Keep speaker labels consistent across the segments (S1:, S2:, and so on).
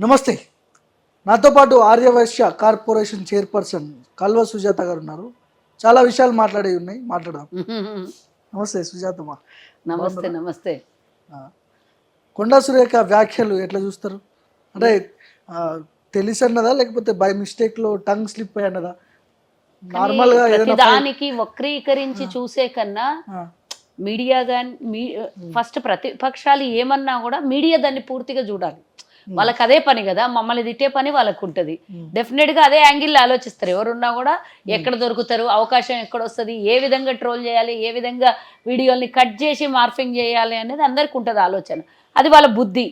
S1: నమస్తే. నాతో పాటు ఆర్యవైశ్య కార్పొరేషన్ చైర్పర్సన్ కల్వ సుజాత గారు ఉన్నారు. చాలా విషయాలు మాట్లాడేవి ఉన్నాయి, మాట్లాడదాం. నమస్తే సుజాతమ్మ.
S2: నమస్తే. నమస్తే.
S1: కొండా సురేఖ వ్యాఖ్యలు ఎట్లా చూస్తారు? అంటే తెలిసి అన్నదా లేకపోతే బై మిస్టేక్ లో టంగ్ స్లిప్ అయి అన్నదా? నార్మల్ గా
S2: దానికి వక్రీకరించి చూసే కన్నా మీడియా గాని ఫస్ట్ ప్రతిపక్షాలు ఏమన్నా కూడా మీడియా దాన్ని పూర్తిగా చూడాలి. వాళ్ళకి అదే పని కదా, మమ్మల్ని తిట్టే పని వాళ్ళకు ఉంటుంది. డెఫినెట్ గా అదే యాంగిల్ ఆలోచిస్తారు. ఎవరున్నా కూడా ఎక్కడ దొరుకుతారు, అవకాశం ఎక్కడ వస్తుంది, ఏ విధంగా ట్రోల్ చేయాలి, ఏ విధంగా వీడియోల్ని కట్ చేసి మార్ఫింగ్ చేయాలి అనేది అందరికి ఉంటుంది ఆలోచన. అది వాళ్ళ బుద్ధి.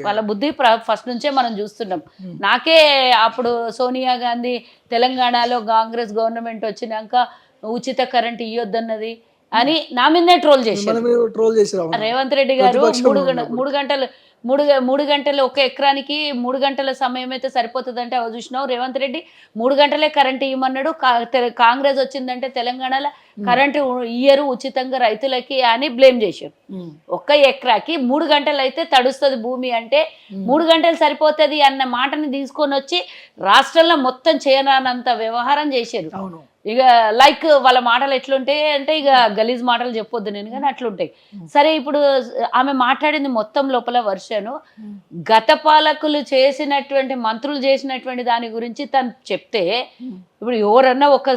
S2: వాళ్ళ బుద్ధి ఫస్ట్ నుంచే మనం చూస్తున్నాం. నాకే అప్పుడు సోనియా గాంధీ తెలంగాణలో కాంగ్రెస్ గవర్నమెంట్ వచ్చినాక ఉచిత కరెంట్ ఇయ్యొద్దన్నది అని నా మీదే ట్రోల్ చేశారు. రేవంత్ రెడ్డి గారు మూడు గంటలు ఒక ఎకరానికి 3 గంటల సమయం అయితే సరిపోతుందంటే అవి చూసినావు. రేవంత్ రెడ్డి 3 గంటలే కరెంట్ ఇవ్వమన్నాడు. కాంగ్రెస్ వచ్చిందంటే తెలంగాణలో కరెంటు ఇయ్యరు ఉచితంగా రైతులకి అని బ్లేమ్ చేశారు. ఒక్క ఎకరాకి 3 గంటలు అయితే తడుస్తుంది భూమి అంటే 3 గంటలు సరిపోతుంది అన్న మాటని తీసుకొని వచ్చి రాష్ట్రంలో మొత్తం చేయనంత వ్యవహారం చేశారు. ఇక లైక్ వాళ్ళ మాటలు ఎట్లుంటాయి అంటే ఇక గలీజ్ మాటలు చెప్పొద్దు నేను, కానీ అట్లుంటాయి. సరే, ఇప్పుడు ఆమె మాట్లాడింది మొత్తం లోపల వర్షను గత పాలకులు చేసినటువంటి మంత్రులు చేసినటువంటి దాని గురించి తను చెప్తే, ఇప్పుడు ఎవరన్నా ఒక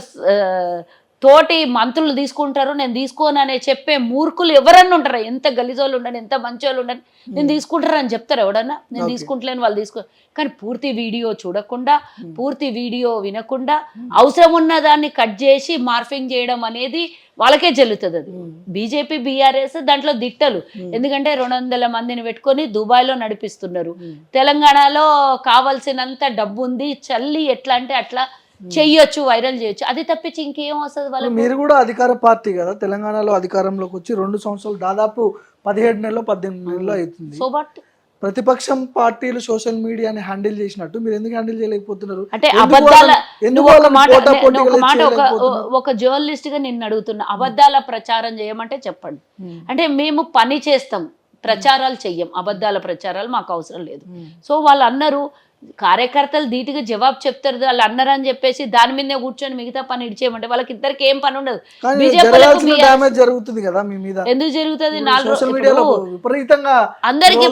S2: తోటి మంత్రులు తీసుకుంటారు నేను తీసుకోను అనే చెప్పే మూర్ఖులు ఎవరన్నా ఉంటారా? ఎంత గలీజోళ్ళు ఉండని, ఎంత మంచోళ్ళు ఉండని నేను తీసుకుంటారా అని చెప్తారు ఎవడన్నా? నేను తీసుకుంటలేను వాళ్ళు తీసుకో. కానీ పూర్తి వీడియో చూడకుండా, పూర్తి వీడియో వినకుండా అవసరం ఉన్న దాన్ని కట్ చేసి మార్ఫింగ్ చేయడం అనేది వాళ్ళకే చెల్లుతుంది. అది బీజేపీ బీఆర్ఎస్ దాంట్లో దిట్టలు. ఎందుకంటే 200 మందిని పెట్టుకొని దుబాయ్లో నడిపిస్తున్నారు. తెలంగాణలో కావాల్సినంత డబ్బు ఉంది, చల్లి ఎట్లా అంటే అట్లా చెయ్యొచ్చు, వైరల్ చేయొచ్చు. అది తప్పించి ఇంకేం వస్తుంది వాళ్ళకి?
S1: మీరు కూడా అధికార పార్టీ కదా, తెలంగాణలో అధికారంలోకి వచ్చి 2 సంవత్సరాలు దాదాపు 17 నెలలు 18 నెలలు అవుతుంది.
S2: సో బట్
S1: ప్రతిపక్షం పార్టీలు సోషల్ మీడియాని హ్యాండిల్ చేసినట్టు మీరు ఎందుకు హ్యాండిల్ చేయలేకపోతున్నారు?
S2: అంటే ఒక జర్నలిస్ట్ గా నిన్ను అడుగుతున్నా, అబద్ధాల ప్రచారం చేయమంటే చెప్పండి. అంటే మేము పని చేస్తాం, ప్రచారాలు చెయ్యం. అబద్ధాల ప్రచారాలు మాకు అవసరం లేదు. సో వాళ్ళు అన్నారు, కార్యకర్తలు ధీటుగా జవాబు చెప్తారు, వాళ్ళు అన్నారని చెప్పేసి దాని మీదే కూర్చొని మిగతా పని ఇచ్చేయమంటే వాళ్ళకి ఇద్దరికి ఏం పని ఉండదు.
S1: జరుగుతుంది కదా మీ మీద.
S2: ఎందుకు జరుగుతుంది?
S1: అందరికి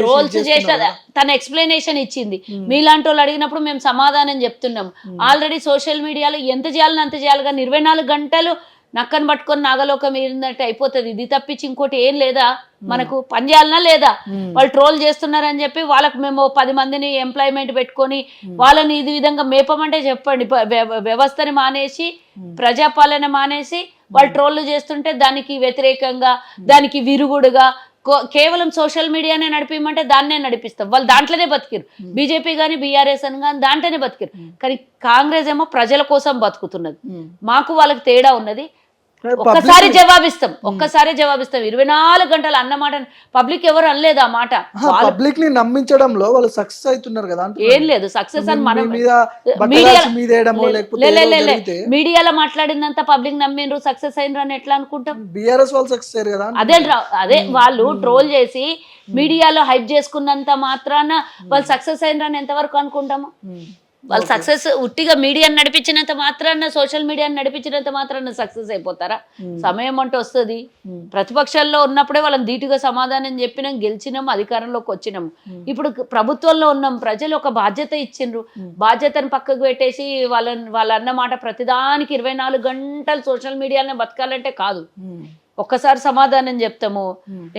S2: ట్రోల్స్ చేసేది తన ఎక్స్ప్లెనేషన్ ఇచ్చింది. మీలాంటి వాళ్ళు అడిగినప్పుడు మేము సమాధానం చెప్తున్నాం. ఆల్రెడీ సోషల్ మీడియాలో ఎంత చేయాలని అంత చేయాలి, కానీ 24 గంటలు నక్కను పట్టుకొని నాగలోకం ఏరినట్టు అయిపోతుంది. ఇది తప్పించి ఇంకోటి ఏం లేదా? మనకు పని చేయాలన్నా లేదా? వాళ్ళు ట్రోల్ చేస్తున్నారని చెప్పి వాళ్ళకు మేము 10 మందిని ఎంప్లాయ్మెంట్ పెట్టుకొని వాళ్ళని ఇది విధంగా మేపమంటే చెప్పండి. వ్యవస్థని మానేసి, ప్రజాపాలన మానేసి వాళ్ళు ట్రోల్ చేస్తుంటే దానికి వ్యతిరేకంగా, దానికి విరుగుడుగా కేవలం సోషల్ మీడియానే నడిపిమంటే దాన్నే నడిపిస్తాం. వాళ్ళు దాంట్లోనే బతికిరు. బీజేపీ కానీ బీఆర్ఎస్ అని కానీ దాంట్లోనే బతికిరు. కానీ కాంగ్రెస్ ఏమో ప్రజల కోసం బతుకుతున్నది. మాకు వాళ్ళకి తేడా ఉన్నది. ఒక్కసారి జవాబిస్తాం 24 గంటలు అన్నమాట పబ్లిక్ ఎవరు అనలేదు. ఆ మాట
S1: పబ్లిక్ ని నమ్మించడంలో వాళ్ళు సక్సెస్ అవుతున్నారు కదా.
S2: ఏం లేదు సక్సెస్ అని మనం మీడియాలో మాట్లాడిందంత పబ్లిక్ నమ్మిండ్రు, సక్సెస్ అయినరు అని ఎట్లా అనుకుంటాం?
S1: బీఆర్ఎస్ వాళ్ళు సక్సెస్ అయ్యారు కదా.
S2: అదే వాళ్ళు ట్రోల్ చేసి మీడియాలో హైప్ చేసుకున్నంత మాత్రాన వాళ్ళు సక్సెస్ అయినరు అని ఎంతవరకు అనుకుంటాము? వాళ్ళు సక్సెస్ ఉట్టిగా మీడియాని నడిపించినంత మాత్రాన, సోషల్ మీడియాని నడిపించినంత మాత్రాన సక్సెస్ అయిపోతారా? సమయం అంటూ వస్తుంది. ప్రతిపక్షాల్లో ఉన్నప్పుడే వాళ్ళని ధీటుగా సమాధానం చెప్పినాం, గెలిచినాం, అధికారంలోకి వచ్చినాం. ఇప్పుడు ప్రభుత్వంలో ఉన్నాం, ప్రజలు ఒక బాధ్యత ఇచ్చిండ్రు. బాధ్యతను పక్కకు పెట్టేసి వాళ్ళ అన్నమాట ప్రతిదానికి 24 గంటలు సోషల్ మీడియానే బతకాలంటే కాదు. ఒక్కసారి సమాధానం చెప్తాము,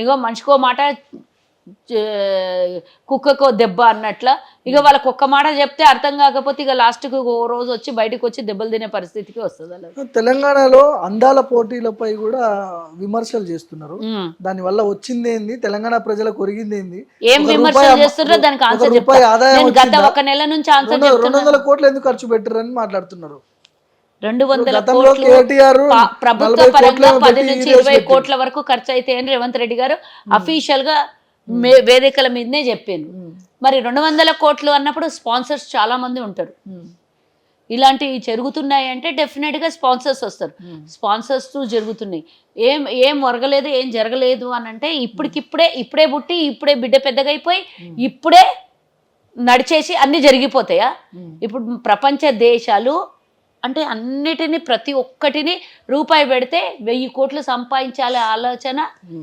S2: ఇంకో మనిషికో మాట కుక్కకో దెబ్బ అన్నట్ల. ఇక వాళ్ళకి ఒక్క మాట చెప్తే అర్థం కాకపోతే ఇక లాస్ట్కి ఓ రోజు వచ్చి బయటకు వచ్చి దెబ్బలు తినే పరిస్థితికి వస్తుంది.
S1: తెలంగాణలో అందాల పోటీలపై కూడా విమర్శలు చేస్తున్నారు. దాని వల్ల వచ్చింది ఏంది, తెలంగాణ ప్రజలకు ఒరిగింది ఏంది,
S2: ఏం విమర్శలు చేస్తున్నారో దానికి ఆన్సర్ చెప్తాను. గత 1 నెల నుంచి ఆన్సర్
S1: 200 కోట్లు ఎందుకు ఖర్చు పెట్టారని మాట్లాడుతున్నారు.
S2: 200 కోట్లు ప్రభుత్వ పరంగా 10 నుంచి 20 కోట్ల వరకు ఖర్చు అయితే అని రేవంత్ రెడ్డి గారు అఫీషియల్ గా వేదికల మీదనే చెప్పాను. మరి 200 కోట్లు అన్నప్పుడు స్పాన్సర్స్ చాలా మంది ఉంటారు. ఇలాంటివి జరుగుతున్నాయి అంటే డెఫినెట్గా స్పాన్సర్స్ వస్తారు. స్పాన్సర్స్ జరుగుతున్నాయి. ఏం వరగలేదు, ఏం జరగలేదు అని అంటే ఇప్పుడే పుట్టి, ఇప్పుడే బిడ్డ పెద్దగా అయిపోయి, ఇప్పుడే నడిచేసి అన్ని జరిగిపోతాయా? ఇప్పుడు ప్రపంచ దేశాలు అంటే అన్నిటినీ ప్రతి ఒక్కటిని రూపాయి పెడితే 1000 కోట్లు సంపాదించాలే ఆలోచన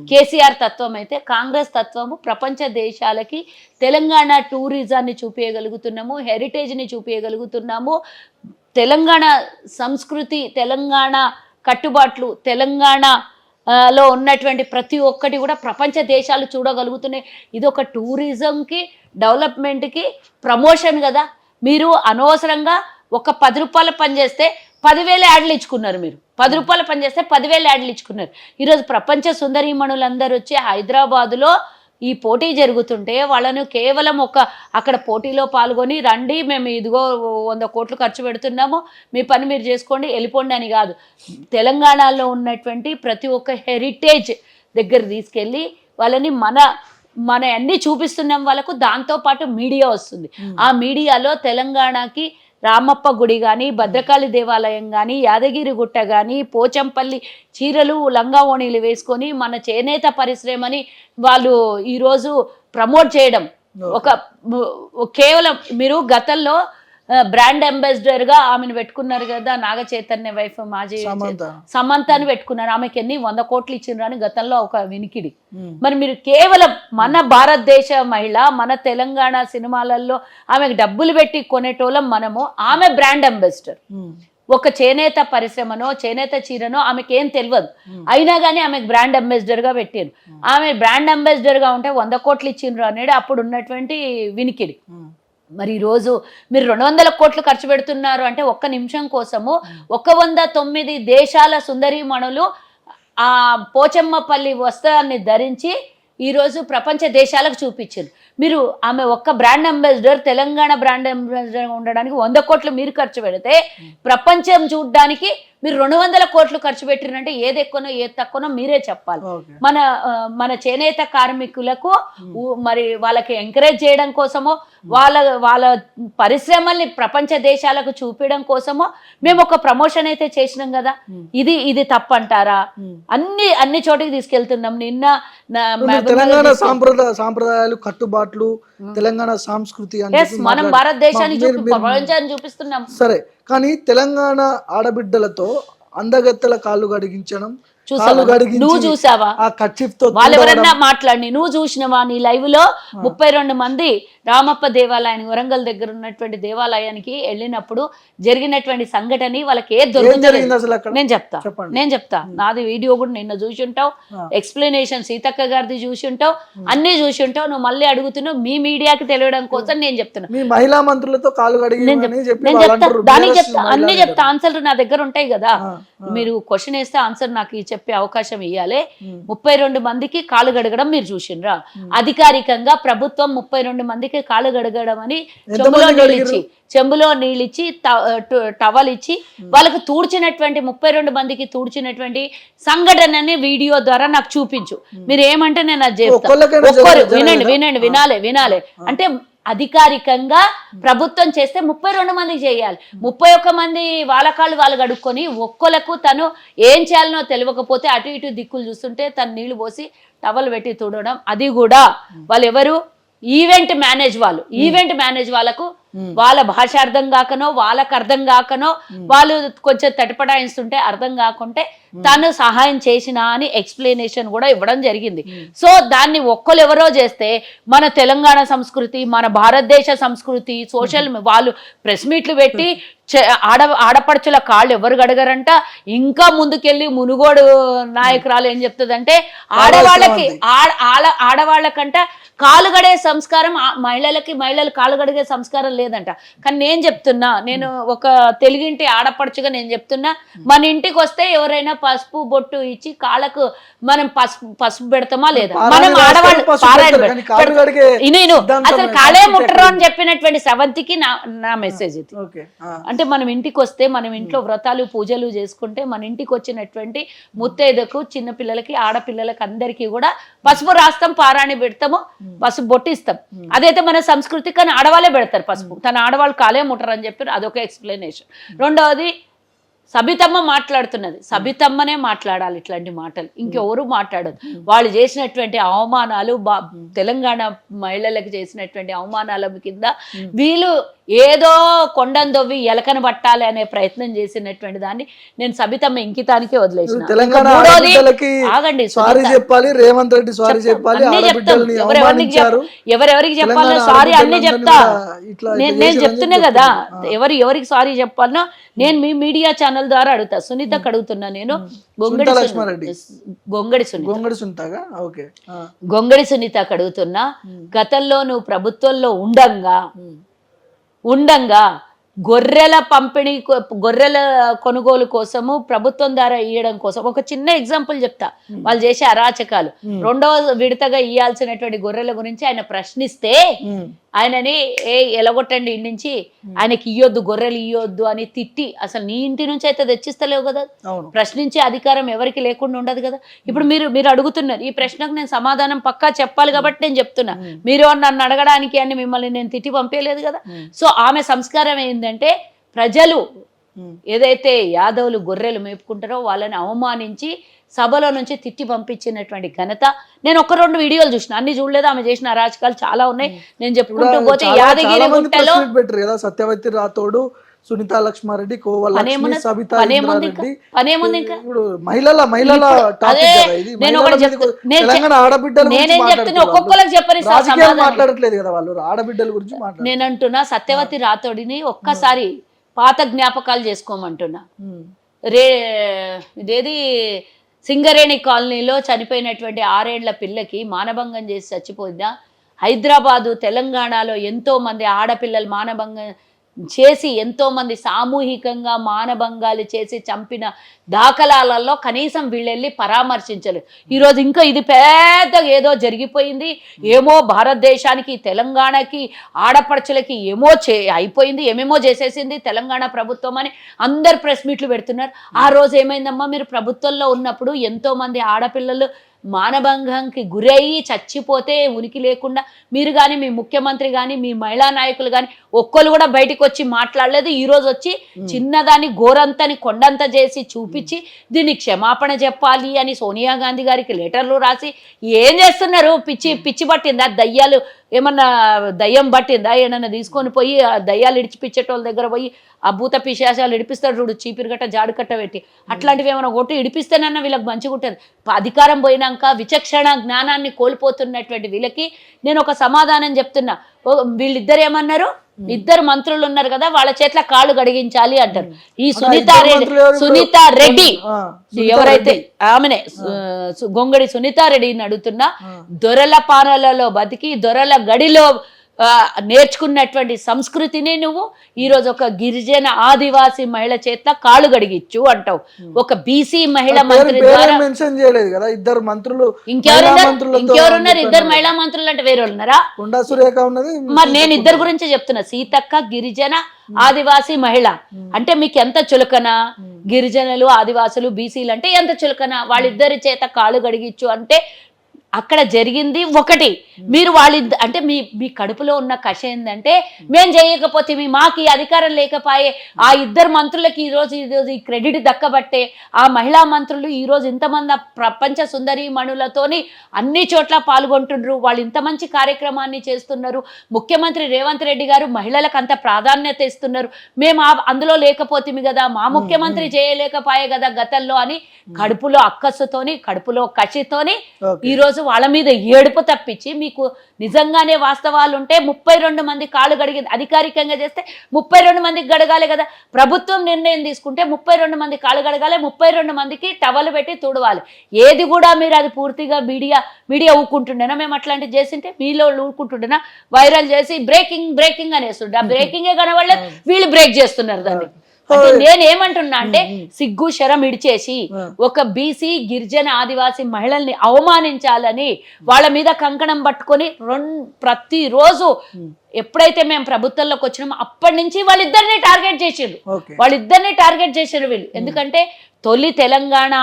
S2: కేసీఆర్ తత్వం అయితే, కాంగ్రెస్ తత్వము ప్రపంచ దేశాలకి తెలంగాణ టూరిజాన్ని చూపించగలుగుతున్నాము, హెరిటేజ్ని చూపించగలుగుతున్నాము, తెలంగాణ సంస్కృతి, తెలంగాణ కట్టుబాట్లు, తెలంగాణలో ఉన్నటువంటి ప్రతి ఒక్కటి కూడా ప్రపంచ దేశాలు చూడగలుగుతున్నాయి. ఇది ఒక టూరిజంకి, డెవలప్మెంట్కి ప్రమోషన్ కదా. మీరు అనవసరంగా ఒక 10 రూపాయల పని చేస్తే 10,000 యాడ్లు ఇచ్చుకున్నారు. మీరు 10 రూపాయల పని చేస్తే 10,000 యాడ్లు ఇచ్చుకున్నారు. ఈరోజు ప్రపంచ సుందరీమణులందరూ వచ్చి హైదరాబాదులో ఈ పోటీ జరుగుతుంటే వాళ్ళను కేవలం అక్కడ పోటీలో పాల్గొని రండి, మేము ఇదిగో 100 కోట్లు ఖర్చు పెడుతున్నాము, మీ పని మీరు చేసుకోండి వెళ్ళిపోండి అని కాదు. తెలంగాణలో ఉన్నటువంటి ప్రతి ఒక్క హెరిటేజ్ దగ్గర తీసుకెళ్ళి వాళ్ళని మన అన్నీ చూపిస్తున్నాం వాళ్ళకు. దాంతోపాటు మీడియా వస్తుంది. ఆ మీడియాలో తెలంగాణకి రామప్ప గుడి కానీ, భద్రకాళి దేవాలయం కానీ, యాదగిరి గుట్ట కానీ, పోచంపల్లి చీరలు లంగావోణీలు వేసుకొని మన చేనేత పరిశ్రమని వాళ్ళు ఈరోజు ప్రమోట్ చేయడం కేవలం. మీరు గతంలో బ్రాండ్ అంబాసిడర్గా ఆమెను పెట్టుకున్నారు కదా, నాగ చైతన్య వైఫ్ మాజీ సమంతని పెట్టుకున్నారు. ఆమెకి ఎన్ని 100 కోట్లు ఇచ్చిండ్రు అని గతంలో ఒక వినికిడి. మరి మీరు కేవలం మన భారతదేశ మహిళ, మన తెలంగాణ సినిమాలలో ఆమెకు డబ్బులు పెట్టి కొనేటోళ్ళం మనము. ఆమె బ్రాండ్ అంబాసిడర్. ఒక చేనేత పరిశ్రమనో చేనేత చీరనో ఆమెకేం తెలియదు, అయినా కానీ ఆమెకు బ్రాండ్ అంబాసిడర్గా పెట్టారు. ఆమె బ్రాండ్ అంబాసిడర్గా ఉంటే 100 కోట్లు ఇచ్చిండ్రు అనేది అప్పుడు ఉన్నటువంటి వినికిడి. మరి ఈరోజు మీరు 200 కోట్లు ఖర్చు పెడుతున్నారు అంటే ఒక్క నిమిషం కోసము 109 దేశాల సుందరీమణులు ఆ పోచమ్మపల్లి వస్త్రాన్ని ధరించి ఈరోజు ప్రపంచ దేశాలకు చూపించారు. మీరు ఆమె ఒక్క brand ambassador, Telangana brand ambassador ఉండడానికి 100 కోట్లు మీరు ఖర్చు పెడితే ప్రపంచం చూడడానికి మీరు 200 కోట్లు ఖర్చు పెట్టిరంటే ఏది ఎక్కువనో ఏది తక్కువనో మీరే చెప్పాలి. మన చేనేత కార్మికులకు మరి వాళ్ళకి ఎంకరేజ్ చేయడం కోసమో, వాళ్ళ పరిశ్రమల్ని ప్రపంచ దేశాలకు చూపించడం కోసమో మేము ఒక ప్రమోషన్ అయితే చేసినాం కదా. ఇది తప్పంటారా? అన్ని చోటికి తీసుకెళ్తున్నాం. నిన్న
S1: తెలంగాణ సాంప్రదాయాలు, కట్టుబాట్లు, తెలంగాణ సంస్కృతి
S2: మనం భారతదేశాన్ని ప్రపంచాన్ని చూపిస్తున్నాం.
S1: సరే, కానీ తెలంగాణ ఆడబిడ్డలతో అందగత్తెల కాళ్ళు గడిగించడం,
S2: నువ్వు చూసావా? వాళ్ళు ఎవరన్నా మాట్లాడి నువ్వు చూసినవా? నీ లైవ్ లో 32 మంది రామప్ప దేవాలయానికి, వరంగల్ దగ్గర ఉన్నటువంటి దేవాలయానికి వెళ్ళినప్పుడు జరిగినటువంటి సంఘటన వాళ్ళకి ఏది దొరుకుతుంది నేను చెప్తా. నాది వీడియో కూడా నిన్న చూసి ఉంటావు, ఎక్స్ప్లెనేషన్ సీతక్క గారిది చూసి ఉంటావు, అన్ని చూసి ఉంటావు. నువ్వు మళ్ళీ అడుగుతున్నావు మీ మీడియాకి తెలియడం కోసం. నేను చెప్తున్నా
S1: మహిళా మంత్రులతో
S2: దానికి చెప్తా, అన్ని చెప్తా. ఆన్సర్లు నా దగ్గర ఉంటాయి కదా. మీరు క్వశ్చన్ వేస్తే ఆన్సర్ నాకు చెప్పే అవకాశం ఇవ్వాలి. 32 మందికి కాలు గడగడం మీరు చూసిండ్రా? అధికారికంగా ప్రభుత్వం 32 మందికి కాలు గడగడం అని చెంబులో నీళ్ళిచ్చి టవల్ ఇచ్చి వాళ్ళకు తూడ్చినటువంటి 32 మందికి తూడ్చినటువంటి సంఘటనని వీడియో ద్వారా నాకు చూపించు. మీరు ఏమంటే నేను అది చెప్తాను. వినాలి అంటే అధికారికంగా ప్రభుత్వం చేస్తే 32 మందికి చేయాలి. 31 మంది వాళ్ళ కాళ్ళు వాళ్ళు గడుక్కొని ఒక్కొలకు తను ఏం చేయాలనో తెలియకపోతే అటు ఇటు దిక్కులు చూస్తుంటే తను నీళ్లు పోసి టవల్ పెట్టి తుడవడం. అది కూడా వాళ్ళు ఎవరు? ఈవెంట్ మేనేజ్ వాళ్ళకు వాళ్ళ భాష అర్థం కాకనో, వాళ్ళకు అర్థం కాకనో, వాళ్ళు కొంచెం తటపడాయిస్తుంటే అర్థం కాకుంటే తను సహాయం చేసినా అని ఎక్స్ప్లెనేషన్ కూడా ఇవ్వడం జరిగింది. సో దాన్ని ఒక్కరు ఎవరో చేస్తే మన తెలంగాణ సంస్కృతి, మన భారతదేశ సంస్కృతి, సోషల్ వాళ్ళు ప్రెస్ మీట్లు పెట్టి ఆడపడుచుల కాళ్ళు ఎవరు గడగరంట. ఇంకా ముందుకెళ్ళి మునుగోడు నాయకురాలు ఏం చెప్తుందంటే ఆడవాళ్ళకంట కాలు గడే సంస్కారం, మహిళలు కాలు గడిగే సంస్కారం లేదంట. కానీ నేను ఒక తెలుగింటి ఆడపడుచుగా నేను చెప్తున్నా, మన ఇంటికి వస్తే ఎవరైనా పసుపు బొట్టు ఇచ్చి కాళ్ళకు మనం పసుపు పెడతామా లేదా? మనం ఆడవాళ్ళు అసలు కాళే ముట్టరు అని చెప్పినటువంటి సెవెంత్కి నా మెసేజ్ ఇది. అంటే మనం ఇంటికి వస్తే, మనం ఇంట్లో వ్రతాలు పూజలు చేసుకుంటే, మన ఇంటికి వచ్చినటువంటి ముత్తైదకు, చిన్నపిల్లలకి, ఆడపిల్లలకి అందరికీ కూడా పసుపు రాస్తాం, పారాణి పెడతాము, పసుపు బొట్టిస్తాం. అదైతే మన సంస్కృతి. కానీ ఆడవాళ్ళే పెడతారు పసుపు. తన ఆడవాళ్ళు కాలే ముట్టరు అని చెప్పారు. అదొక ఎక్స్ప్లెనేషన్. రెండవది సబితమ్మ మాట్లాడుతున్నది, సబితమ్మనే మాట్లాడాలి ఇట్లాంటి మాటలు, ఇంకెవరు మాట్లాడదు. వాళ్ళు చేసినటువంటి అవమానాలు, తెలంగాణ మహిళలకు చేసినటువంటి అవమానాల కింద వీళ్ళు ఏదో కొండను దొవ్వి ఎలకను పట్టాలి అనే ప్రయత్నం చేసినటువంటి దాన్ని నేను సబితమ్మ ఇంకితానికే వదిలేసిన.
S1: తెలంగాణ ఆడబిడ్డలకి
S2: ఆగండి,
S1: సారీ చెప్పాలి, రేవంత్ రెడ్డి సారీ చెప్పాలి, ఆడబిడ్డల్ని అవమానించారు,
S2: ఎవరెవరికి చెప్పాలో సారీ అన్ని చెప్తా. నేను చెప్తున్నా కదా, ఎవరికి సారీ చెప్పాలనో నేను మీ మీడియా ఛానల్ ద్వారా అడుగుతా. సునీతకు అడుగుతున్నా నేను, గొంగడి సునీతకు అడుగుతున్నా. గతంలో నువ్వు ప్రభుత్వంలో ఉండంగా గొర్రెల పంపిణీ, గొర్రెల కొనుగోలు కోసము ప్రభుత్వం ద్వారా ఇవ్వడం కోసం ఒక చిన్న ఎగ్జాంపుల్ చెప్తా, వాళ్ళు చేసే అరాచకాలు. రెండవ విడతగా ఇవ్వాల్సినటువంటి గొర్రెల గురించి ఆయన ప్రశ్నిస్తే ఆయనని ఎలగొట్టండి ఇంటి నుంచి, ఆయనకి ఇయ్యొద్దు, గొర్రెలు ఇయ్యొద్దు అని తిట్టి, అసలు నీ ఇంటి నుంచి అయితే తెచ్చిస్తలేవు కదా, ప్రశ్నించే అధికారం ఎవరికి లేకుండా ఉండదు కదా. ఇప్పుడు మీరు అడుగుతున్నారు, ఈ ప్రశ్నకు నేను సమాధానం పక్కా చెప్పాలి కాబట్టి నేను చెప్తున్నా. మీరు నన్ను అడగడానికి అని మిమ్మల్ని నేను తిట్టి పంపించలేదు కదా. సో ఆమె సంస్కారం ఏంటంటే, ప్రజలు ఏదైతే యాదవులు గొర్రెలు మేపుకుంటారో వాళ్ళని అవమానించి సభలో నుంచి తిట్టి పంపించినటువంటి ఘనత. నేను 1-2 వీడియోలు చూసిన, అన్ని చూడలేదు. ఆమె చేసిన అరాచకాలు చాలా ఉన్నాయి, నేను చెప్పుకుంటూ పోతే యాదగిరి గుట్టలో
S1: సత్యవతి రాథోడ్, సునీత లక్ష్మారెడ్డి, కోవలక్ష్మి, సబితా రెడ్డి,
S2: నేనేం చెప్తున్నా ఒక్కొక్కరికి చెప్పని
S1: మాట్లాడట్లేదు కదా వాళ్ళు, ఆడబిడ్డల గురించి.
S2: నేనంటున్నా సత్యవతి రాథోడిని ఒక్కసారి పాత జ్ఞాపకాలు చేసుకోమంటున్నా. ఇదేది సింగరేణి కాలనీలో చనిపోయినటువంటి 6 ఏళ్ల పిల్లకి మానభంగం చేసి చచ్చిపోయిందా? హైదరాబాదు, తెలంగాణలో ఎంతో మంది ఆడపిల్లలు మానభంగం చేసి, ఎంతో మంది సామూహికంగా మానభంగాలు చేసి చంపిన దాఖలాలలో కనీసం వీళ్ళెళ్ళి పరామర్శించలేదు. ఈరోజు ఇంకా ఇది పెద్దగా ఏదో జరిగిపోయింది, ఏమో భారతదేశానికి, తెలంగాణకి, ఆడపడుచులకి అయిపోయింది, ఏమేమో చేసేసింది తెలంగాణ ప్రభుత్వం అని అందరు ప్రెస్ మీట్లు పెడుతున్నారు. ఆ రోజు ఏమైందమ్మా, మీరు ప్రభుత్వంలో ఉన్నప్పుడు ఎంతో మంది ఆడపిల్లలు మానభంగానికి గురయ్యి చచ్చిపోతే ఉనికి లేకుండా మీరు కానీ, మీ ముఖ్యమంత్రి కానీ, మీ మహిళా నాయకులు కానీ ఒక్కరు కూడా బయటకు వచ్చి మాట్లాడలేదు. ఈరోజు వచ్చి చిన్నదాన్ని గోరంతని కొండంత చేసి చూపించి దీన్ని క్షమాపణ చెప్పాలి అని సోనియా గాంధీ గారికి లెటర్లు రాసి ఏం చేస్తున్నారు? పిచ్చి పట్టిందా? దయ్యాలు ఏమన్నా దయ్యం పట్టిందా? ఏమన్నా తీసుకొని పోయి ఆ దయ్యాలు ఇడిచిపించేటోళ్ళ దగ్గర పోయి ఆ భూత పిశాచాలు ఇడిపిస్తాడు చూడు, చీపిరిగట్ట జాడుకట్ట పెట్టి, అట్లాంటివి ఏమైనా కొట్టి ఇడిపిస్తేనన్నా వీళ్ళకి మంచిగా ఉంటుంది. అధికారం పోయినాక విచక్షణ జ్ఞానాన్ని కోల్పోతున్నటువంటి వీళ్ళకి నేను ఒక సమాధానం చెప్తున్నా. వీళ్ళిద్దరు ఏమన్నారు, 2 మంత్రులు ఉన్నారు కదా, వాళ్ళ చేతిలో కాళ్ళు గడిగించాలి అంటారు. ఈ సునీతా రెడ్డి ఎవరైతే ఆమెనే గొంగడి సునీతారెడ్డిని అడుగుతున్నా, దొరల పాలనలో బతికి దొరల గడిలో నేర్చుకున్నటువంటి సంస్కృతిని నువ్వు ఈరోజు ఒక గిరిజన ఆదివాసీ మహిళ చేత కాళ్ళు గడిగిచ్చు అంటావు. ఒక బీసీ మహిళా మంత్రి ద్వారా
S1: మెన్షన్ చేయలేదు కదా, 2 మంత్రులు.
S2: ఇంకెవరున్నారు? 2 మహిళా మంత్రులు అంటే వేరే ఉన్నారా?
S1: కొండా సురేఖ ఉన్నది.
S2: మరి నేను 2 గురించి చెప్తున్నా, సీతక్క గిరిజన ఆదివాసీ మహిళ అంటే మీకు ఎంత చులకన? గిరిజనులు, ఆదివాసులు, బీసీలు అంటే ఎంత చులకన? వాళ్ళిద్దరి చేత కాళ్ళు గడిగిచ్చు అంటే అక్కడ జరిగింది ఒకటి. మీరు అంటే మీ కడుపులో ఉన్న కష ఏంటంటే, మేం చేయకపోతే మాకు ఈ అధికారం లేకపోయే ఆ 2 మంత్రులకి ఈరోజు ఈ క్రెడిట్ దక్కబట్టే ఆ మహిళా మంత్రులు ఈరోజు ఇంతమంది ప్రపంచ సుందరి మణులతోని అన్ని చోట్ల పాల్గొంటున్నారు, వాళ్ళు ఇంత మంచి కార్యక్రమాన్ని చేస్తున్నారు. ముఖ్యమంత్రి రేవంత్ రెడ్డి గారు మహిళలకు అంత ప్రాధాన్యత ఇస్తున్నారు, మేము అందులో లేకపోతే కదా, మా ముఖ్యమంత్రి చేయలేకపోయే కదా గతంలో అని కడుపులో అక్కసుతోని, కడుపులో కసితోని ఈరోజు వాళ్ళ మీద ఏడుపు తప్పించి, మీకు నిజంగానే వాస్తవాలు ఉంటే 32 మంది కాళ్ళు గడిగింది. అధికారికంగా చేస్తే 32 మందికి గడగాలి కదా. ప్రభుత్వం నిర్ణయం తీసుకుంటే 32 మంది కాళ్ళు గడగాలి, 32 మందికి టవల్ పెట్టి తుడవాలి. ఏది కూడా మీరు అది పూర్తిగా మీడియా ఊకుంటుండేనా? మేము అట్లాంటివి చేసింటే మీలో ఊరుకుంటుండేనా? వైరల్ చేసి బ్రేకింగ్ అనేస్తుండే, ఆ బ్రేకింగే కనబడలేదు, వీళ్ళు బ్రేక్ చేస్తున్నారు దాన్ని. నేనేమంటున్నా అంటే, సిగ్గు శరం ఇడిచేసి ఒక బీసీ గిరిజన ఆదివాసీ మహిళల్ని అవమానించాలని వాళ్ళ మీద కంకణం పట్టుకొని ప్రతిరోజు ఎప్పుడైతే మేము ప్రభుత్వంలోకి వచ్చినామో అప్పటి నుంచి వాళ్ళిద్దరిని టార్గెట్ చేసారు వీళ్ళు. ఎందుకంటే తొలి తెలంగాణ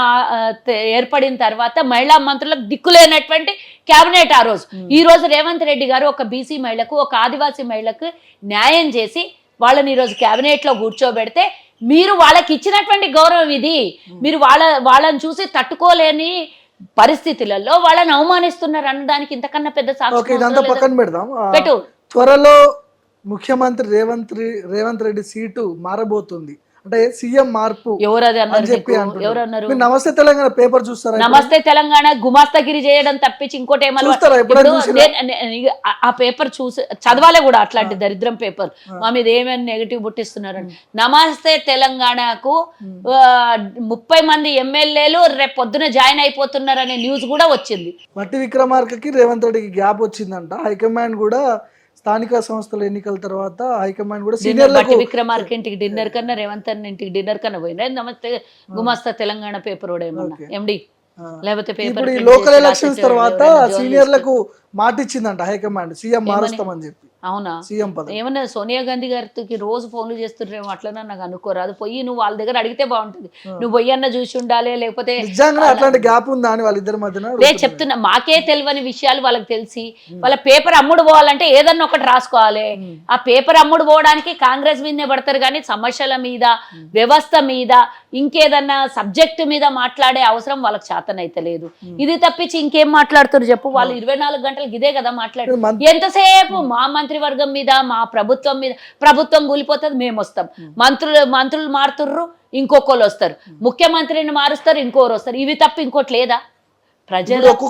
S2: ఏర్పడిన తర్వాత మహిళా మంత్రులకు దిక్కులేనటువంటి కేబినెట్ ఆ రోజు. ఈ రోజు రేవంత్ రెడ్డి గారు ఒక బీసీ మహిళకు, ఒక ఆదివాసీ మహిళకు న్యాయం చేసి వాళ్ళని ఈరోజు క్యాబినెట్లో కూర్చోబెడితే మీరు వాళ్ళకి ఇచ్చినటువంటి గౌరవం ఇది. మీరు వాళ్ళని చూసి తట్టుకోలేని పరిస్థితులలో వాళ్ళని అవమానిస్తున్నారు అనడానికి ఇంతకన్నా పెద్ద
S1: ఓకే, ఇదంతా
S2: సాక్షి
S1: పక్కన పెడదాం.
S2: పెట్టు.
S1: త్వరలో ముఖ్యమంత్రి రేవంత్ రెడ్డి సీటు మారబోతుంది, అంటే సీఎం మార్పు
S2: ఎవరది
S1: అని
S2: అన్నారు
S1: చెప్పి
S2: నీకు?
S1: అంటున్నారు.
S2: ఎవరన్నారు?
S1: మీరు నమస్తే తెలంగాణ పేపర్ చూస్తారా?
S2: నమస్తే తెలంగాణ గుమాస్తగిరి చేయడం తప్పించి ఇంకోటి ఏమన్నా
S1: చూస్తారా? ఎప్పుడైనా చూసిరా?
S2: ఆ పేపర్ చూసి చదవాలే కూడా, అట్లాంటి దరిద్రం పేపర్ మా మీద ఏమైనా నెగిటివ్ పుట్టిస్తున్నారని. నమస్తే తెలంగాణకు 30 మంది ఎమ్మెల్యేలు రేపు పొద్దున జాయిన్ అయిపోతున్నారనే న్యూస్ కూడా వచ్చింది.
S1: మట్టి విక్రమార్కకి రేవంత్ రెడ్డికి గ్యాప్ వచ్చిందంట. హైకమాండ్ కూడా స్థానిక సంస్థల ఎన్నికల తర్వాత హైకమాండ్ కూడా
S2: బట్టి విక్రమార్క ఇంటికి డిన్నర్ కన్నా రేవంత్ అన్న ఇంటికి డిన్నర్ కన్నా పోయినా నమస్తే గుమాస్తా తెలంగాణ పేపర్ కూడా ఏమన్నా ఎండి లేకపోతే పేపర్
S1: లోకల్ ఎలక్షన్స్ తర్వాత సీనియర్లకు మాట ఇచ్చిందంట హైకమాండ్, సీఎం మారుస్తామని చెప్పి.
S2: అవునా?
S1: సీఎం పదవి
S2: ఏమన్నా సోనియా గాంధీ గారికి రోజు ఫోన్లు చేస్తుండ్రేమో, అట్లనా నాకు అనుకోరాదు. పోయి నువ్వు వాళ్ళ దగ్గర అడిగితే బాగుంటుంది. నువ్వు పోయి అన్న చూసి ఉండాలి, లేకపోతే
S1: నిజంగా అట్లాంటి గ్యాప్ ఉందా అని వాళ్ళిద్దరి మధ్యన
S2: లేదు చెప్తున్నా. మాకే తెలియని విషయాలు వాళ్ళకి తెలిసి వాళ్ళ పేపర్ అమ్ముడు పోవాలంటే ఏదన్నా ఒకటి రాసుకోవాలి. ఆ పేపర్ అమ్ముడు పోవడానికి కాంగ్రెస్ మీదనే పడతారు కానీ సమస్యల మీద, వ్యవస్థ మీద, ఇంకేదన్నా సబ్జెక్టు మీద మాట్లాడే అవసరం వాళ్ళకి చేతనైతే లేదు. ఇది తప్పించి ఇంకేం మాట్లాడుతారు చెప్పు? వాళ్ళు 24 గంటలకు ఇదే కదా మాట్లాడు. ఎంతసేపు మా మంత్రివర్గం మీద, మా ప్రభుత్వం మీద, ప్రభుత్వం కూలిపోతుంది మేము వస్తాం, మంత్రులు మారుతుర్రు ఇంకొకరు వస్తారు, ముఖ్యమంత్రిని మారుస్తారు ఇంకోరు వస్తారు. ఇవి తప్ప ఇంకోటి లేదా? ప్రజలకు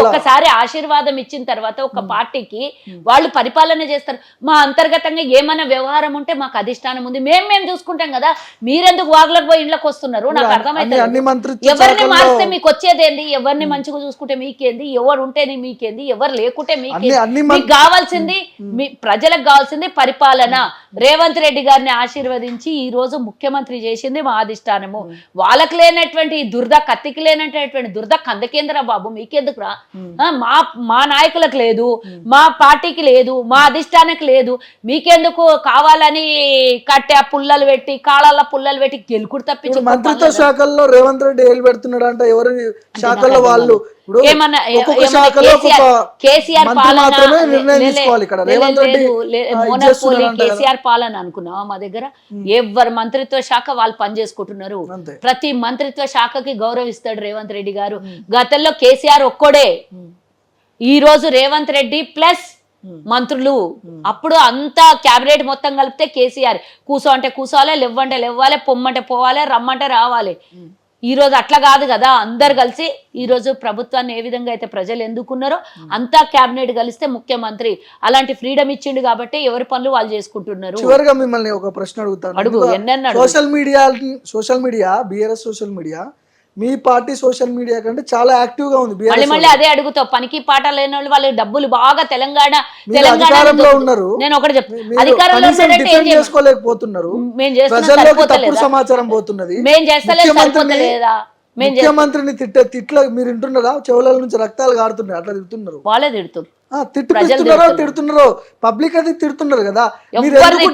S2: ఒకసారి ఆశీర్వాదం ఇచ్చిన తర్వాత ఒక పార్టీకి వాళ్ళు పరిపాలన చేస్తారు. మా అంతర్గతంగా ఏమైనా వ్యవహారం ఉంటే మాకు అధిష్టానం ఉంది, మేము చూసుకుంటాం కదా. మీరెందుకు వాగులకు పోయి ఇళ్ళకి వస్తున్నారు? నాకు అర్థమైతే ఎవరిని మారిస్తే మీకు వచ్చేదేంది? ఎవరిని మంచిగా చూసుకుంటే మీకేంది? ఎవరు ఉంటేనే మీకేంది? ఎవరు లేకుంటే మీకేంది? మీకు కావాల్సింది, మీ ప్రజలకు కావాల్సింది పరిపాలన. రేవంత్ రెడ్డి గారిని ఆశీర్వదించి ఈ రోజు ముఖ్యమంత్రి చేసింది మా అధిష్టానము. వాళ్ళకి లేనటువంటి దురద, కత్తికి లేనటువంటి దురద కందకేంద్ర బాబు మీకెందుకురా? మా నాయకులకు లేదు, మా పార్టీకి లేదు, మా అధిష్టానికి లేదు, మీకెందుకు? కావాలని కట్టె పుల్లలు పెట్టి, కాళ్ళ పుల్లలు పెట్టి గెలుకుడు తప్పించి
S1: మంత్రిత్వ శాఖల్లో రేవంత్ రెడ్డి ఏలు పెడుతున్నాడు. ఎవరి శాఖల్లో వాళ్ళు
S2: ఏమన్నా కేసీఆర్ పాలన అనుకున్నావా? మా దగ్గర ఎవరి మంత్రిత్వ శాఖ వాళ్ళు పనిచేసుకుంటున్నారు. ప్రతి మంత్రిత్వ శాఖకి గౌరవిస్తాడు రేవంత్ రెడ్డి గారు. గతంలో కేసీఆర్ ఒక్కడే, ఈ రోజు రేవంత్ రెడ్డి ప్లస్ మంత్రులు. అప్పుడు అంతా క్యాబినెట్ మొత్తం కలిపితే కేసీఆర్. కూసో అంటే కూసోవాలి, లేవ్వంటే లేవ్వాలి, పొమ్మంటే పోవాలి, రమ్మంటే రావాలి. ఈ రోజు అట్లా కాదు కదా. అందరు కలిసి ఈ రోజు ప్రభుత్వాన్ని ఏ విధంగా అయితే ప్రజలు ఎందుకున్నారో అంతా క్యాబినెట్ కలిస్తే ముఖ్యమంత్రి అలాంటి ఫ్రీడమ్ ఇచ్చిండు కాబట్టి ఎవరి పనులు వాళ్ళు చేసుకుంటున్నారు.
S1: చివరిగా మిమ్మల్ని ఒక ప్రశ్న అడుగుతాను.
S2: అడుగు. ఎన్నెన్న
S1: social media BRS social media మీ పార్టీ సోషల్ మీడియా కంటే చాలా యాక్టివ్ గా ఉంది.
S2: మళ్ళీ అదే అడుగుతావు. పనికి పాట లేని వాళ్ళు, వాళ్ళు డబ్బులు బాగా తెలంగాణ
S1: ఉన్నారు.
S2: నేను ఒకటి చెప్తాను, అధికారంలో
S1: చేసుకోలేకపోతున్నారు. సమాచారం పోతున్నది.
S2: మేము చేస్తలేదా?
S1: ముఖ్యమంత్రిని తిట్ల మీరు వింటున్నారా? చెవుల నుంచి రక్తాలు కారుతున్నాయి. అట్లా తిడుతున్నారు.
S2: వాళ్ళే తిడుతున్నారు.
S1: తిడుతున్నారో పబ్లిక్ అది తిడుతున్నారు కదా.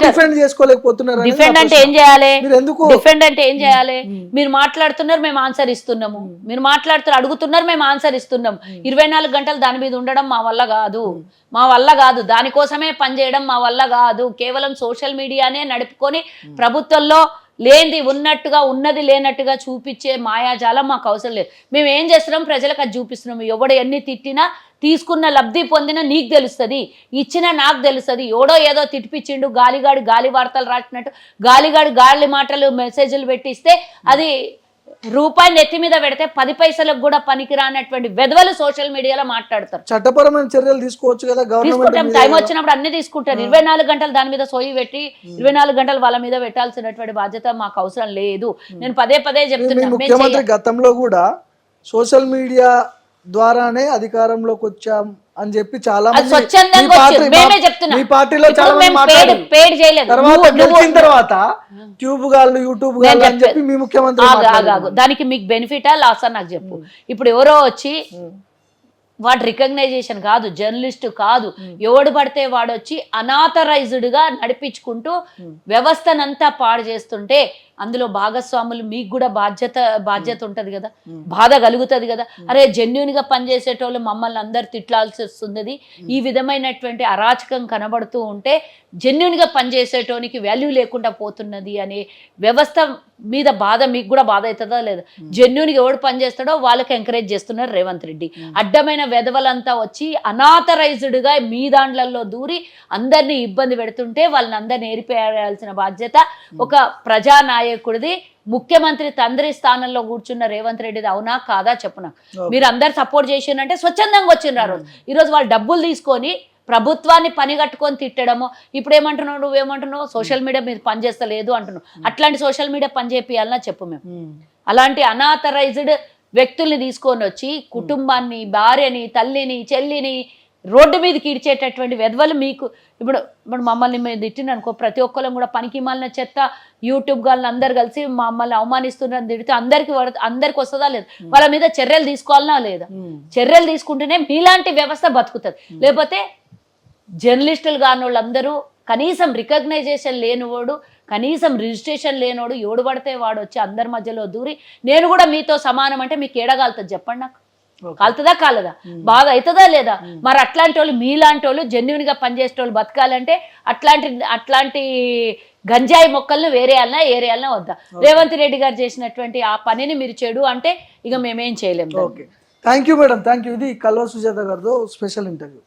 S1: డిఫెండ్ చేసుకోలేకపోతున్నారు.
S2: డిఫెండ్ అంటే ఏం చేయాలి? డిఫెండ్ అంటే ఏం చేయాలి? మీరు మాట్లాడుతున్నారు, మేము ఆన్సర్ ఇస్తున్నాము. మీరు మాట్లాడుతున్నారు, అడుగుతున్నారు, మేము ఆన్సర్ ఇస్తున్నాం. 24 గంటలు దాని మీద ఉండడం మా వల్ల కాదు. దానికోసమే పనిచేయడం మా వల్ల కాదు. కేవలం సోషల్ మీడియానే నడుపుకొని ప్రభుత్వంలో లేనిది ఉన్నట్టుగా, ఉన్నది లేనట్టుగా చూపించే మాయాజాలం మాకు అవసరం లేదు. మేము ఏం చేస్తున్నాం? ప్రజలకు అది చూపిస్తున్నాము. ఎవడు ఎన్ని తిట్టినా తీసుకున్న లబ్ధి పొందిన నీకు తెలుస్తుంది, ఇచ్చిన నాకు తెలుస్తుంది. ఎవడో ఏదో తిట్టిపించిండు, గాలి వార్తలు రాసినట్టు గాలి మాటలు మెసేజ్లు పెట్టిస్తే అది రూపాయి నెత్తి మీద పెడితే 10 పైసలకు కూడా పనికిరానటువంటి వెధవలు సోషల్ మీడియాలో మాట్లాడతారు.
S1: చట్టపరమైన చర్యలు తీసుకోవచ్చు కదా.
S2: తీసుకుంటాం, టైం వచ్చినప్పుడు అన్ని తీసుకుంటారు. 24 గంటలు దాని మీద సోయి పెట్టి 24 గంటలు వాళ్ళ మీద పెట్టాల్సినటువంటి బాధ్యత మాకు అవసరం లేదు. నేను పదే చెప్తున్నా.
S1: ముఖ్యమంత్రి గతంలో కూడా సోషల్ మీడియా ద్వారానే అధికారంలోకి వచ్చాం అని చెప్పి చాలా తర్వాత ట్యూబ్ గాళ్ళు, యూట్యూబ్ గాళ్ళు అని చెప్పి మీ ముఖ్యమంత్రి
S2: దానికి మీకు బెనిఫిటా లాసా నాకు చెప్పు. ఇప్పుడు ఎవరో వచ్చి వాడు రికగ్నైజేషన్ కాదు, జర్నలిస్ట్ కాదు, ఎవడు పడితే వాడు వచ్చి అనాథరైజ్డ్ గా నడిపించుకుంటూ వ్యవస్థనంతా పాడు చేస్తుంటే అందులో భాగస్వాములు మీకు కూడా బాధ్యత ఉంటది కదా, బాధ కలుగుతుంది కదా. అరే జెన్యున్ గా పనిచేసేటోళ్ళు మమ్మల్ని అందరు తిట్లాల్సి వస్తుంది, ఈ విధమైనటువంటి అరాచకం కనబడుతూ ఉంటే జెన్యున్ గా పనిచేసేటోనికి వాల్యూ లేకుండా పోతున్నది అనే వ్యవస్థ మీద బాధ మీకు కూడా బాధ అవుతుందా లేదా? జెన్యున్గా ఎవడు పనిచేస్తాడో వాళ్ళకి ఎంకరేజ్ చేస్తున్నారు రేవంత్ రెడ్డి. అడ్డమైన వెధవలంతా వచ్చి అనాథరైజ్డ్ గా మీ దాంట్లలో దూరి అందరినీ ఇబ్బంది పెడుతుంటే వాళ్ళని అందరినీ ఏరిపేయాల్సిన బాధ్యత ఒక ప్రజానాయకుడిది. ముఖ్యమంత్రి తండ్రి స్థానంలో కూర్చున్న రేవంత్ రెడ్డిది అవునా కాదా చెప్పున. మీరు అందరు సపోర్ట్ చేసిందంటే స్వచ్ఛందంగా వచ్చిండ్రు. ఈరోజు వాళ్ళు డబ్బులు తీసుకొని ప్రభుత్వాన్ని పని కట్టుకొని తిట్టడము. ఇప్పుడు ఏమంటున్నావు, నువ్వేమంటున్నావు, సోషల్ మీడియా మీద పనిచేస్తలేదు అంటున్నావు. అట్లాంటి సోషల్ మీడియా పని చేపియాలన్నా చెప్పు మేము. అలాంటి అనాథరైజ్డ్ వ్యక్తుల్ని తీసుకొని వచ్చి కుటుంబాన్ని, భార్యని, తల్లిని, చెల్లిని రోడ్డు మీదకి ఇడిచేటటువంటి వెధవలు మీకు ఇప్పుడు మమ్మల్ని మేము తిట్టిననుకో, ప్రతి ఒక్కళ్ళం కూడా పనికి మాలిన చెత్త యూట్యూబ్ గాళ్ళని అందరు కలిసి మమ్మల్ని అవమానిస్తున్నారని తిడితే అందరికి వస్తుందా లేదు? వాళ్ళ మీద చర్యలు తీసుకోవాలన్నా లేదా? చర్యలు తీసుకుంటేనే మీలాంటి వ్యవస్థ బతుకుతుంది. లేకపోతే జర్నలిస్టులు కాని వాళ్ళందరూ కనీసం రికగ్నైజేషన్ లేనివాడు, కనీసం రిజిస్ట్రేషన్ లేనివాడు ఎవడు పడితే వాడు వచ్చి అందరి మధ్యలో దూరి నేను కూడా మీతో సమానం అంటే మీకు ఏడగాలుతుంది చెప్పండి నాకు? కాలుతుందా కాలదా? బాధ అవుతుందా లేదా? మరి అట్లాంటి వాళ్ళు మీలాంటి వాళ్ళు జెన్యున్ గా పనిచేసే వాళ్ళు బతకాలంటే అట్లాంటి గంజాయి మొక్కలను ఏరేయాలన్నా వద్దా? రేవంత్ రెడ్డి గారు చేసినటువంటి ఆ పనిని మీరు చెడు అంటే ఇక మేమేం చేయలేము.
S1: Okay, thank you madam, thank you. ఇది కల్వ సుజాత గారితో స్పెషల్ ఇంటర్వ్యూ.